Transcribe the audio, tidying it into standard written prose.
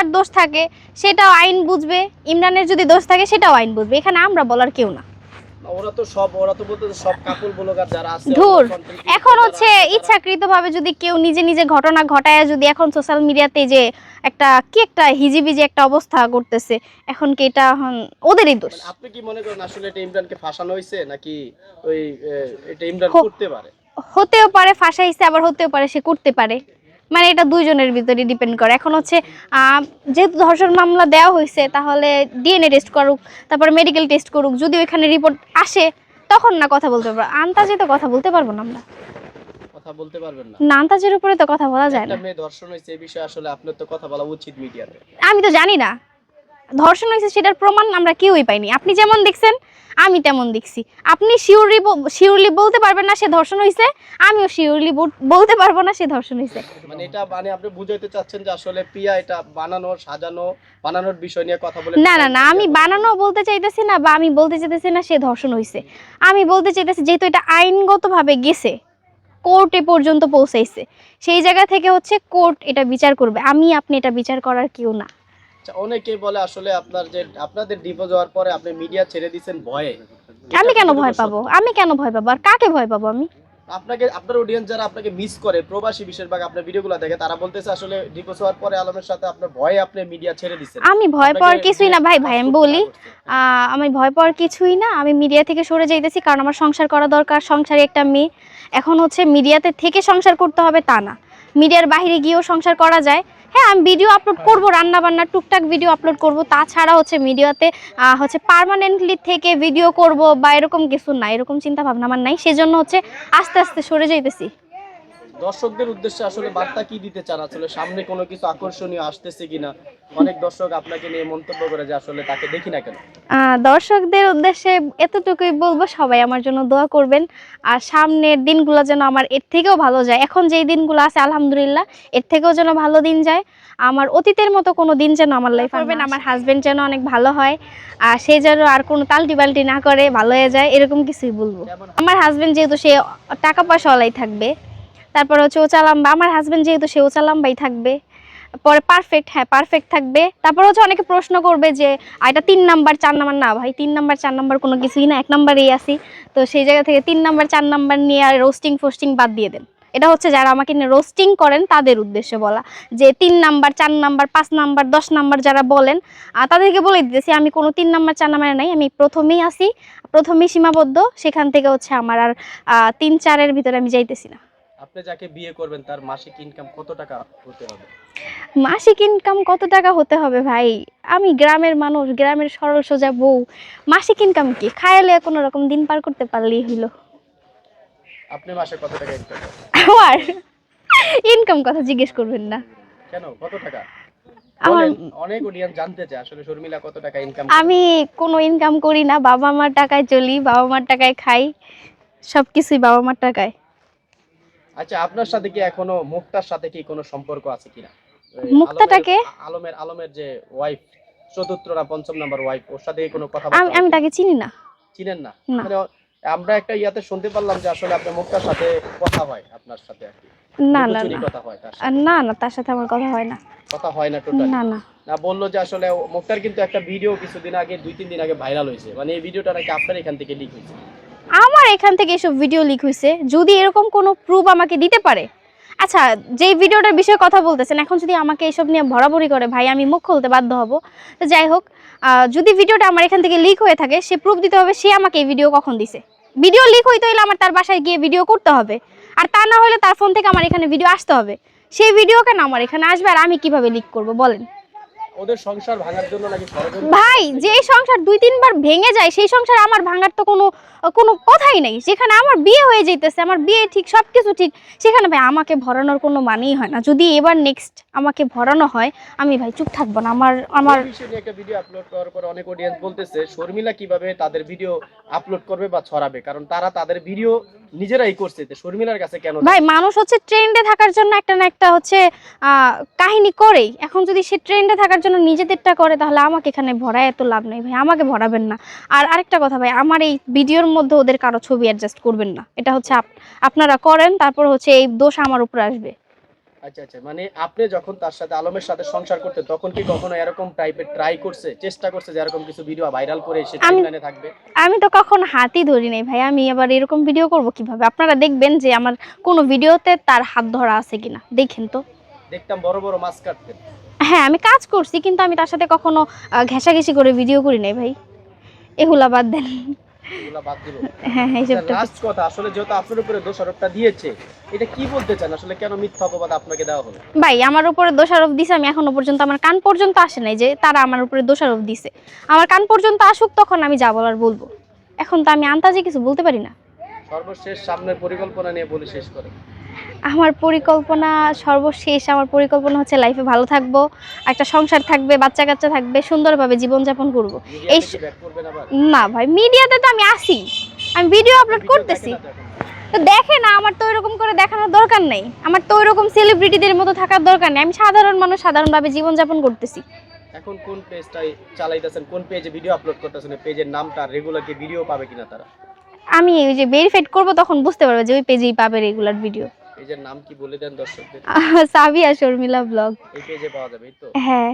Peer দোষ থাকে সেটাও আইন বুঝবে, ইমরানের যদি দোষ থাকে সেটাও আইন বুঝবে, এখানে আমরা বলার কেউ না। ওরা তো বলতে সব কাপল ব্লগার যারা আছে ধুর, এখন হচ্ছে ইচ্ছাকৃতভাবে যদি কেউ নিজে নিজে ঘটনা ঘটায় যদি এখন সোশ্যাল মিডিয়াতে যে একটা হিজিবিজি একটা অবস্থা করতেছে, এখন কি এটা ওদেরই দোষ? আপনি কি মনে করেন আসলে এটা ইমরানকে ফাঁসানো হয়েছে নাকি ওই এটা ইমরান করতে পারে? হতেও পারে ফাঁসাইছে, আবার হতেও পারে সে করতে পারে, মানে এটা দুইজনের ভিতরে ডিপেন্ড করে। এখন হচ্ছে যেহেতু ধর্ষণ মামলা দেওয়া হয়েছে, তাহলে ডিএনএ টেস্ট করুক, তারপর মেডিকেল টেস্ট করুক, যদি ওইখানে রিপোর্ট আসে তখন না কথা বলতে পারবো। আন্তাজে তো কথা বলতে পারবো না, আমরা কথা বলতে পারবেন না। না, আন্তাজের উপরে তো কথা বলা যায় না। একটা মেয়ে ধর্ষণ হয়েছে এই বিষয়ে আসলে আপনার তো কথা বলা উচিত মিডিয়াতে। আমি তো জানি না ধর্ষণ হয়েছে, সেটার প্রমাণ আমরা কেউই পাইনি। আপনি যেমন দেখছেন আমি তেমন দেখছি। আপনি শিওরলি বলতে পারবেন না সে ধর্ষণ হয়েছে, আমিও শিওরলি বলতে পারবো না সে ধর্ষণ হয়েছে। মানে এটা মানে আপনি বুঝাইতে চাচ্ছেন যে আসলে প্রিয়া এটা বানানোর বিষয় নিয়ে কথা বলে? না না না, আমি বানানো বলতে চাইতেছি না, বা আমি বলতে চাইতেছি না সে ধর্ষণ হয়েছে। আমি বলতে চাইতেছি যেহেতু এটা আইনগতভাবে গেছে, কোর্টে পর্যন্ত পৌঁছাইছে, সেই জায়গা থেকে হচ্ছে কোর্ট এটা বিচার করবে, আপনি এটা বিচার করার কেউ না। আচ্ছা, অনেকেই বলে আসলে আপনাদের ডিভোর্স হওয়ার পরে আপনি মিডিয়া ছেড়ে দিয়েছেন ভয়ে। আমি কেন ভয় পাবো? আর কাকে ভয় পাবো আমি? আপনার অডিয়েন্স যারা আপনাকে মিস করে, প্রবাসী বেশিরভাগ আপনার ভিডিওগুলো দেখে, তারা বলতেছে আসলে ডিভোর্স হওয়ার পরে আলমের সাথে আপনার ভয়ে আপনি মিডিয়া ছেড়ে দিয়েছেন। আমি ভয় পাওয়ার কিছুই না ভাই, আমি বলি আমি ভয় পাওয়ার কিছুই না। আমি মিডিয়া থেকে সরে যাইতেছি কারণ আমার সংসার করা দরকার, সংসারে একটা মেয়ে। এখন হচ্ছে মিডিয়াতে থেকে সংসার করতে হবে তা না, মিডিয়ার বাইরে গিয়েও সংসার করা যায়। হ্যাঁ, আমি ভিডিও আপলোড করব, রান্না বান্না টুকটাক ভিডিও আপলোড করব, তাছাড়া হচ্ছে মিডিয়াতে হচ্ছে পার্মানেন্টলি থেকে ভিডিও করব বা এরকম কিছু না, এরকম চিন্তা ভাবনা আমার নাই। সেজন্য হচ্ছে আস্তে আস্তে সরে যাইতেছি। দর্শকদের উদ্দেশ্যে আসলে বার্তা কি দিতে চান? আসলে সামনে কোনো কিছু আকর্ষণীয় আসতেছে কিনা? অনেক দর্শক আপনাকে নিয়ে মন্তব্য করে যে আসলে তাকে দেখি না কেন। দর্শকদের উদ্দেশ্যে এতটুকুই বলবো, সবাই আমার জন্য দোয়া করবেন, আর সামনের দিনগুলো যেন আমার এর থেকেও ভালো যায়। এখন যেই দিনগুলো আছে আলহামদুলিল্লাহ, এর থেকেও যেন ভালো দিন যায়। আমার অতীতের মতো কোনো দিন যেন আমার লাইফে হবে না। আমার হাজবেন্ড যেন অনেক ভালো হয়, আর সে যেন আর কোনো তাল্টি বাল্টি না করে, ভালো হয়ে যায়, এরকম কিছুই বলবো। আমার হাজবেন্ড যেহেতু সে টাকা পয়সাওয়ালাই থাকবে, তারপর হচ্ছে আমার হাজবেন্ড যেহেতু সে ওচালাম্বাই থাকবে, পরে পারফেক্ট থাকবে। তারপর হচ্ছে অনেকে প্রশ্ন করবে যে এটা 3 নাম্বার 4 নাম্বার। না ভাই, 3 নাম্বার 4 নাম্বার কোনো কিছুই না, 1 নাম্বারেই আসি। তো সেই জায়গা থেকে 3 নাম্বার 4 নাম্বার নিয়ে আর রোস্টিং বাদ দিয়ে দেন। এটা হচ্ছে যারা আমাকে নিয়ে রোস্টিং করেন তাদের উদ্দেশ্যে বলা, যে 3 নাম্বার 4 নাম্বার 5 নাম্বার 10 নাম্বার যারা বলেন তাদেরকে বলে দিতেছি আমি কোনো 3 নাম্বার 4 নাম্বারে নাই, আমি প্রথমেই আসি, প্রথমেই সীমাবদ্ধ। সেখান থেকে হচ্ছে আমার আর 3-4-এর ভিতরে আমি যাইতেছি না। আপনি যাকে বিয়ে করবেন তার মাসিক ইনকাম কত টাকা হতে হবে? মাসিক ইনকাম কত টাকা হতে হবে ভাই? আমি গ্রামের মানুষ, গ্রামের সরল সোজা বউ, মাসিক ইনকাম কি? খায়ালে কোনো রকম দিন পার করতে পারলেই হইলো। আপনি মাসে কত টাকা ইনকাম করেন? আমার ইনকাম কথা জিজ্ঞেস করবেন না। কেন, কত টাকা? আমার অনেক অডিয়েন্স জানতে চায় আসলে শর্মিলা কত টাকা ইনকাম। আমি কোনো ইনকাম করি না, বাবা মার টাকায় চলি, বাবা মার টাকায় খাই, সবকিছুই বাবা মার টাকায়। আচ্ছা, আপনার সাথে কি এখনো মুক্তার সাথে কি কোনো সম্পর্ক আছে কিনা? মুক্তাটাকে আলমের যে ওয়াইফ, চতুর্থ না পঞ্চম নাম্বার ওয়াইফ, ওর সাথে কোনো কথা বলতে? আমি তাকে চিনি না। চিনেন না? মানে আমরা একটা ইয়াতে শুনতে পারলাম যে আসলে আপনার মুক্তার সাথে কথা হয়, আপনার সাথে আর কি। না না কথা হয় তার সাথে? না না, তার সাথে আমার কথা হয় না। কথা হয় না টোটালি? না না না, বললো যে আসলে মুক্তার কিন্তু একটা ভিডিও কিছুদিন আগে 2-3 দিন আগে ভাইরাল হয়েছে, মানে এই ভিডিওটা নাকি আপনার এখান থেকে লিক হয়েছে। আমার এখান থেকে এসব ভিডিও লিক হয়েছে? যদি এরকম কোনো প্রুফ আমাকে দিতে পারে। আচ্ছা, যেই ভিডিওটার বিষয়ে কথা বলতেছেন, এখন যদি আমাকে এসব নিয়ে ভরাভরি করে ভাই, আমি মুখ খুলতে বাধ্য হব। তো যাই হোক, যদি ভিডিওটা আমার এখান থেকে লিক হয়ে থাকে, সে প্রুফ দিতে হবে সে আমাকে এই ভিডিও কখন দিছে। ভিডিও লিক হইতে হলে আমার তার বাসায় গিয়ে ভিডিও করতে হবে, আর তা না হলে তার ফোন থেকে আমার এখানে ভিডিও আসতে হবে। সেই ভিডিও কেন আমার এখানে আসবে, আর আমি কিভাবে লিক করব বলেন? ওদের সংসার ভাঙার জন্য নাকি ষড়যন্ত্র? ভাই, যে সংসার 2-3 বার ভেঙে যায় সেই সংসার আমার ভাঙার তো কোনো কথাই নাই। যেখানে আমার বিয়ে হয়ে যাইতেছে, আমার বিয়ে ঠিক, সবকিছু ঠিক, সেখানে ভাই আমাকে ভরানোর কোনো মানেই হয় না। যদি এবার নেক্সট আমাকে ভরানো হয়, আমি ভাই চুপ থাকবো না। আমার একটা ভিডিও আপলোড করার পর অনেক অডিয়েন্স বলতেছে শর্মিলা কিভাবে তাদের ভিডিও আপলোড করবে বা ছড়াবে, কারণ তারা তাদের ভিডিও নিজেরাই করছে, শর্মিলার কাছে কেন? ভাই, মানুষ হচ্ছে ট্রেন্ডে থাকার জন্য একটা না একটা হচ্ছে কাহিনী করেই। এখন যদি সে ট্রেন্ডে থাকার জন্য নিজেদেরটা করে, তাহলে আমাকে এখানে ভরায় এত লাভ নেই ভাই, আমাকে ভরাবেন না। আর আরেকটা কথা ভাই, আমার এই ভিডিওর মধ্যে ওদের কারো ছবি অ্যাডজাস্ট করবেন না। এটা হচ্ছে আপনারা করেন, তারপর হচ্ছে এই দোষ আমার উপর আসবে। আচ্ছা আচ্ছা, মানে আপনি যখন তার সাথে আলমের সাথে সংসার করতে তখন কি কখনো এরকম টাইপের ট্রাই করছে, চেষ্টা করছে যে এরকম কিছু ভিডিও ভাইরাল করে সে আমি টাইমলাইনে থাকবে? আমি তো কখনো হাতই ধরি নাই ভাই, আমি আবার এরকম ভিডিও করব কিভাবে? আপনারা দেখবেন যে আমার কোনো ভিডিওতে তার হাত ধরা আছে কিনা, দেখেন তো। দেখতাম বড় বড় মাছ কাটতেন। হ্যাঁ আমি কাজ করছি, কিন্তু আমি তার সাথে কখনো ঘেঁষাঘেঁষি করে ভিডিও করি নাই ভাই, এগুলা বাদ দেন। এগুলা বাদ দিব। হ্যাঁ হ্যাঁ, আচ্ছা, এইসবটা লাস্ট কথা, আসলে যেহেতু আপনার উপরে দোষারোপটা দিয়েছে, এটা কি বলতে চান আসলে, কেন মিথ্যা অপবাদ আপনাকে দেওয়া হলো? ভাই আমার উপরে দোষারোপ দিছে, আমি এখনো পর্যন্ত, আমার কান পর্যন্ত আসে নাই যে তারা আমার উপরে দোষারোপ দিছে। আমার কান পর্যন্ত আসুক, তখন আমি যা বলার বলবো। এখন তো আমি আন্তাজে কিছু বলতে পারি না। সর্বশেষ সামনের পরিকল্পনা নিয়ে বলে শেষ করে। আমার পরিকল্পনা, সর্বশেষ আমার পরিকল্পনা হচ্ছে লাইফে ভালো থাকবো, একটা সংসার থাকবে, বাচ্চা কাচ্চা থাকবে, সুন্দরভাবে জীবনযাপন করব। এই মিডিয়াতে কি ব্যাক করবেন আবার? না ভাই, মিডিয়াতে তো আমি আসি, আমি ভিডিও আপলোড ভিডিও করতেছি। দেখে না তো এখন? তো দেখে না, আমার তো ওইরকম করে দেখানোর দরকার নেই, আমার তো ওইরকম সেলিব্রিটিদের মতো থাকার দরকার নেই। আমি সাধারণ মানুষ, সাধারণভাবে জীবনযাপন করতেছি। এখন কোন পেজটাই চালাইতেছেন, কোন পেজে ভিডিও আপলোড করতেছেন, পেজের নামটা রেগুলার কি ভিডিও পাবে কিনা তারা? আমি ওই যে ভেরিফাইড করব, তখন বুঝতে পারবে যে ওই পেজেই পাবে রেগুলার ভিডিও। পেজের নাম কি বলে দেন দর্শকদের? সাবিয়া শর্মিলা ব্লগ। এই পেজে পাওয়া যাবে, এই তো? হ্যাঁ।